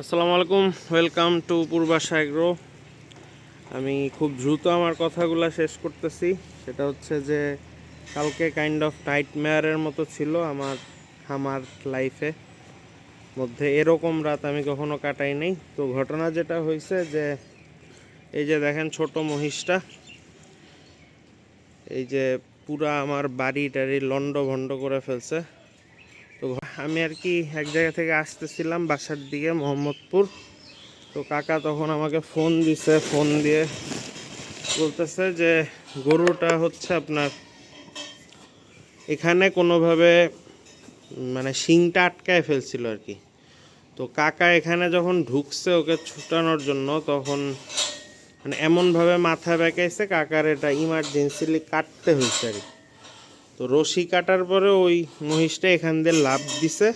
আসসালামু আলাইকুম, welcome to Purbasha agro. আমি খুব দ্রুত আমার কথাগুলো শেষ করতেছি। সেটা হচ্ছে যে কালকে কাইন্ড অফ নাইটমেয়ারের মতো ছিল আমার লাইফে মধ্যে। এরকম রাত আমি কখনো কাটাই নাই। তো ঘটনা যেটা হয়েছে যে এই যে দেখেন ছোট মহিষটা, এই যে পুরা আমার বাড়ি টাড়ি লন্ড ভন্ড করে ফেলছে। তো আমি আর কি এক জায়গা থেকে আসতেছিলাম বাসার দিকে, মোহাম্মদপুর। তো কাকা তখন আমাকে ফোন দিছে, ফোন দিয়ে বলতেছে যে গরুটা হচ্ছে আপনার এখানে কোনোভাবে মানে শিংটা আটকায় ফেলছিল আর কি। তো কাকা এখানে যখন ঢুকছে ওকে ছুটানোর জন্য, তখন মানে এমনভাবে মাথা বেঁকাইছে কাকার, এটা ইমার্জেন্সিলি কাটতে হয়েছে আর কি। তো রশি কাটার পরে ওই মহিষটা এখান দিয়ে লাফ দিছে,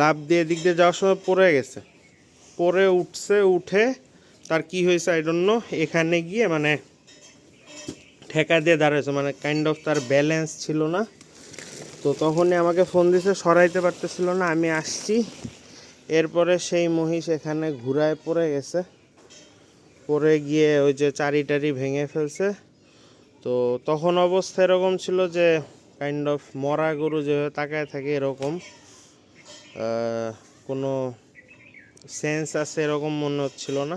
লাফ দিয়ে দিক দিয়ে যাওয়ার সময় পড়ে গেছে, পরে উঠছে, উঠে তার কি হয়েছে আই ডোন্ট নো, এখানে গিয়ে মানে ঠেকা দিয়ে দাঁড়াইছে, মানে কাইন্ড অফ তার ব্যালেন্স ছিল না। তো তখনই আমাকে ফোন দিছে, সরাইতে পারতেছিল না, আমি আসছি। এরপরে সেই মহিষ এখানে ঘুরায় পড়ে গেছে, পড়ে গিয়ে ওই যে চারি টারি ভেঙে ফেলছে। তো তখন অবস্থা এরকম ছিল যে কাইন্ড অফ মরা গরু যেভাবে তাকায় থাকে এরকম, কোনো সেন্স আছে এরকম মনে হচ্ছিল না।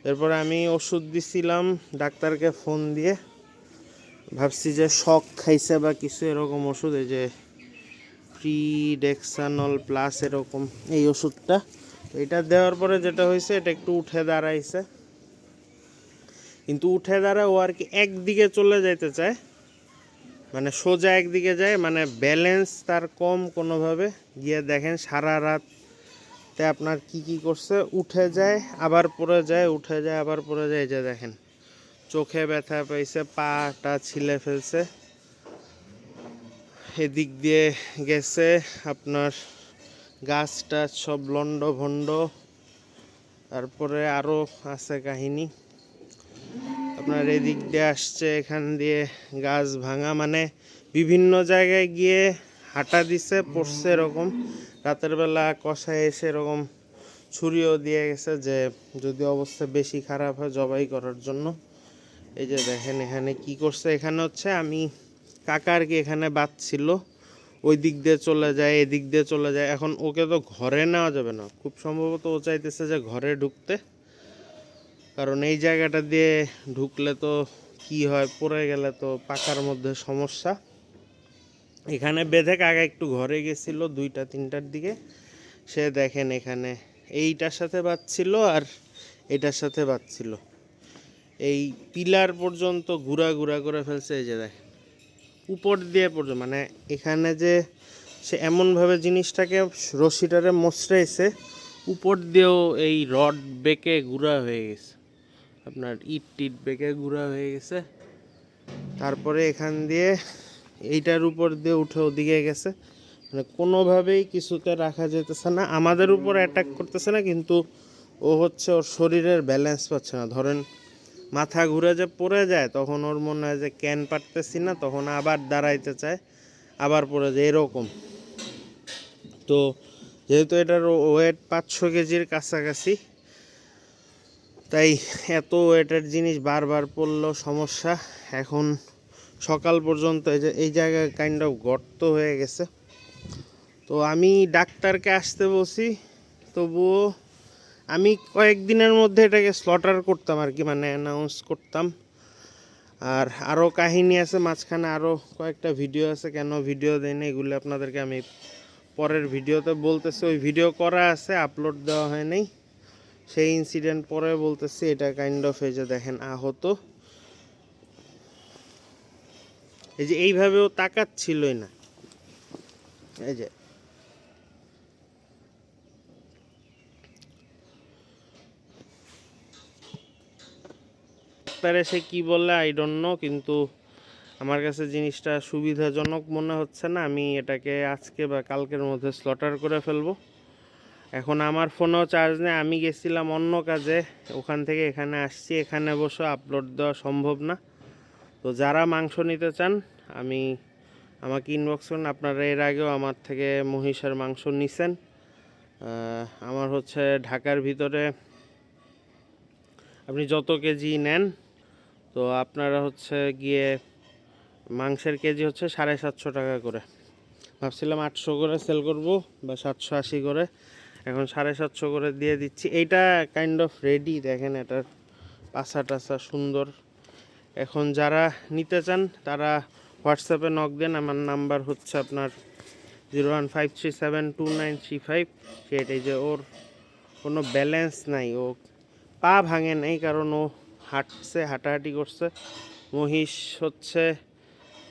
এরপরে আমি ওষুধ দিছিলাম ডাক্তারকে ফোন দিয়ে, ভাবছি যে শক খাইছে বা কিছু এরকম ওষুধ, এই যে প্রিডেক্সানল প্লাস এরকম এই ওষুধটা। এটা দেওয়ার পরে যেটা হয়েছে, এটা একটু উঠে দাঁড়াইছে, কিন্তু উঠে দাঁড়ায় ও আর কি একদিকে চলে যাইতে চায়, মানে সোজা একদিকে যায়, মানে ব্যালেন্স তার কম কোনোভাবে। গিয়ে দেখেন সারা রাতে আপনার কি করছে, উঠে যায় আবার পড়ে যায়, উঠে যায় আবার পড়ে যায়। এই যে দেখেন চোখে ব্যথা পাইছে, পাটা ছিলে ফেলছে, এদিক দিয়ে গেছে আপনার গাছ টাছ সব লন্ড ভন্ড। তারপরে আরও আছে কাহিনী, আপনার এদিক দিয়ে আসছে, এখান দিয়ে গাছ ভাঙা, মানে বিভিন্ন জায়গায় গিয়ে হাঁটা দিছে, পড়ছে এরকম। রাতের বেলা কষায় এসে এরকম ছুরিও দিয়ে গেছে, যে যদি অবস্থা বেশি খারাপ হয় জবাই করার জন্য। এই যে দেখেন এখানে কি করছে, এখানে হচ্ছে আমি কাকার কি এখানে বাঁধছিল, ওই দিক দিয়ে চলে যায়, এদিক দিয়ে চলে যায়। এখন ওকে তো ঘরে নেওয়া যাবে না, খুব সম্ভবত ও চাইতেছে যে ঘরে ঢুকতে, কারণ এই জায়গাটা দিয়ে ঢুকলে তো কি হয়, পড়ে গেলে তো পাকার মধ্যে সমস্যা। এখানে বেঁধে কাকা একটু ঘরে গেছিল 2টা-3টার দিকে, সে দেখেন এখানে এইটার সাথে বাঁধছিল আর এটার সাথে বাঁধছিল, এই পিলার পর্যন্ত ঘুরা ঘুরা করে ফেলছে। এই যে দেখেন উপর দিয়ে পর্যন্ত, মানে এখানে যে সে এমনভাবে জিনিসটাকে রশিটারে মচড়াইছে, উপর দিয়েও এই রড বেঁকে গুঁড়া হয়ে গেছে, আপনার ইট টিট বেঁকে গুঁড়া হয়ে গেছে। তারপরে এখান দিয়ে এইটার উপর দিয়ে উঠে ওদিকে গেছে, মানে কোনোভাবেই কিছুতে রাখা যেতেছে না, আমাদের উপর অ্যাটাক করতেছে না, কিন্তু ও হচ্ছে ওর শরীরের ব্যালেন্স পাচ্ছে না। ধরেন মাথা ঘুরে যে পড়ে যায়, তখন ওর মনে হয় যে ক্যান পারতেছি না, তখন আবার দাঁড়াইতে চায়, আবার পড়ে যায় এরকম। তো যেহেতু এটার ওয়েট 500 কেজির কাছাকাছি, তাই এত ওয়েটের জিনিস বারবার পড়লেও সমস্যা। এখন সকাল পর্যন্ত এই জায়গায় কাইন্ড অফ গর্ত হয়ে গেছে। তো আমি ডাক্তারকে আসতে বলছি, তবুও আমি কয়েকদিনের মধ্যে এটাকে স্লটার করতাম আর কি, মানে অ্যানাউন্স করতাম। আর আরও কাহিনী আছে মাঝখানে, আরও কয়েকটা ভিডিও আছে, কেন ভিডিও দেয় না এগুলো আপনাদেরকে আমি পরের ভিডিওতে বলতেছি। ওই ভিডিও করা আছে, আপলোড দেওয়া হয় নাই, সেই ইনসিডেন্ট পরে বলতেছি। এটা কাইন্ড অফ এই যে দেখেন আহত, এই যে এইভাবেও তাকাচ্ছিলই না, এই যে ডাক্তার এসে কি বললে আই ডোন্ট নো, কিন্তু আমার কাছে জিনিসটা সুবিধাজনক মনে হচ্ছে না। আমি এটাকে আজকে বা কালকের মধ্যে স্লটার করে ফেলবো। এখন আমার ফোনেও চার্জ নেই, আমি গেছিলাম অন্য কাজে, ওখান থেকে এখানে আসছি, এখানে বসে আপলোড দেওয়া সম্ভব না। তো যারা মাংস নিতে চান আমাকে ইনবক্স করুন। আপনারা এর আগেও আমার থেকে মহিষের মাংস নিছেন, আমার হচ্ছে ঢাকার ভিতরে আপনি যত কেজি নেন, তো আপনারা হচ্ছে গিয়ে মাংসের কেজি হচ্ছে 750 টাকা করে। ভাবছিলাম 800 করে সেল করব বা 780 করে, এখন 750 করে দিয়ে দিচ্ছি। এইটা কাইন্ড অফ রেডি, দেখেন এটার পাছা টাছা সুন্দর। এখন যারা নিতে চান তারা হোয়াটসঅ্যাপে নক দেন। আমার নাম্বার হচ্ছে আপনার 015372935। সেটাই যে ওর কোনো ব্যালেন্স নাই, ও পা ভাঙে নাই, কারণ ও হাঁটছে, হাঁটাহাঁটি করছে। মহিষ হচ্ছে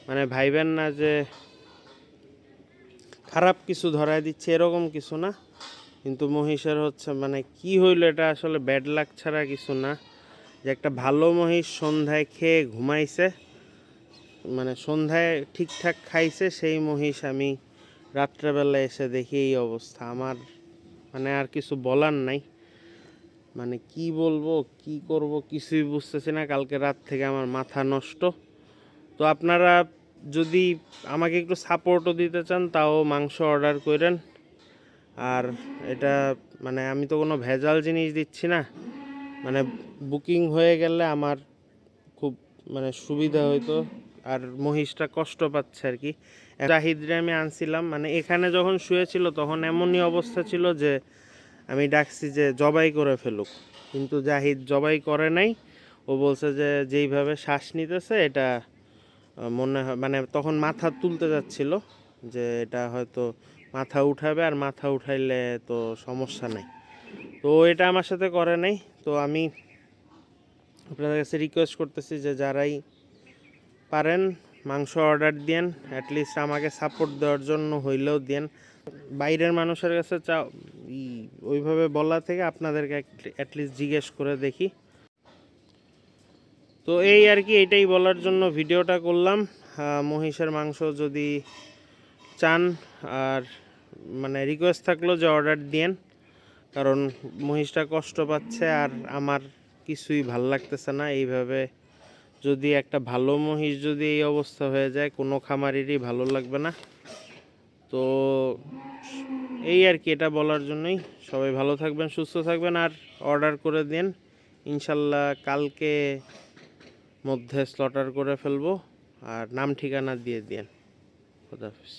মানে ভাইবেন না যে খারাপ কিছু ধরায় দিচ্ছে, এরকম কিছু না। কিন্তু মহিষের হচ্ছে মানে কি হইলো, এটা আসলে ব্যাড লাক ছাড়া কিছু না। যে একটা ভালো মহিষ সন্ধ্যায় খেয়ে ঘুমাইছে, মানে সন্ধ্যায় ঠিকঠাক খাইছে, সেই মহিষ আমি রাত্রেবেলা এসে দেখি এই অবস্থা। আমার মানে আর কিছু বলার নাই, মানে কি বলবো কি করব কিছুই বুঝতেছি না। কালকে রাত থেকে আমার মাথা নষ্ট। তো আপনারা যদি আমাকে একটু সাপোর্টও দিতে চান, তাও মাংস অর্ডার করেন। আর এটা মানে আমি তো কোনো ভেজাল জিনিস দিচ্ছি না, মানে বুকিং হয়ে গেলে আমার খুব মানে সুবিধা হইতো। আর মহিষটা কষ্ট পাচ্ছে আর কি। জাহিদরে আমি আনছিলাম, মানে এখানে যখন শুয়েছিল তখন এমনই অবস্থা ছিল যে আমি ডাকছি যে জবাই করে ফেলুক, কিন্তু জাহিদ জবাই করে নাই। ও বলছে যে যেইভাবে শ্বাস নিতেছে এটা মনে হয়, মানে তখন মাথা তুলতে যাচ্ছিল যে এটা হয়তো মাথা উঠাবে, আর মাথা উঠাইলে তো সমস্যা নাই। তো এটা আমার সাথে করে নাই। তো আমি আপনাদের কাছে রিকোয়েস্ট করতেছি যে যারাই পারেন মাংস অর্ডার দেন, অ্যাটলিস্ট আমাকে সাপোর্ট দেওয়ার জন্য হইলেও দেন। বাইরের মানুষের কাছে ওইভাবে বলা থেকে আপনাদেরকে অ্যাটলিস্ট জিজ্ঞেস করে দেখি। তো এই আর কি, এটাই বলার জন্য ভিডিওটা করলাম। মহিষের মাংস যদি চান, আর মানে রিকোয়েস্ট থাকলো যে অর্ডার দেন, কারণ মহিষটা কষ্ট পাচ্ছে আর আমার কিছুই ভাল লাগতেছে না। এইভাবে যদি একটা ভালো মহিষ যদি এই অবস্থা হয়ে যায়, কোনো খামারেরই ভালো লাগবে না। তো এই আর কি, এটা বলার জন্যই। সবাই ভালো থাকবেন, সুস্থ থাকবেন, আর অর্ডার করে দিন। ইনশাল্লাহ কালকে মধ্যে স্লটার করে ফেলবো, আর নাম ঠিকানা দিয়ে দিন। খোদা হাফেজ।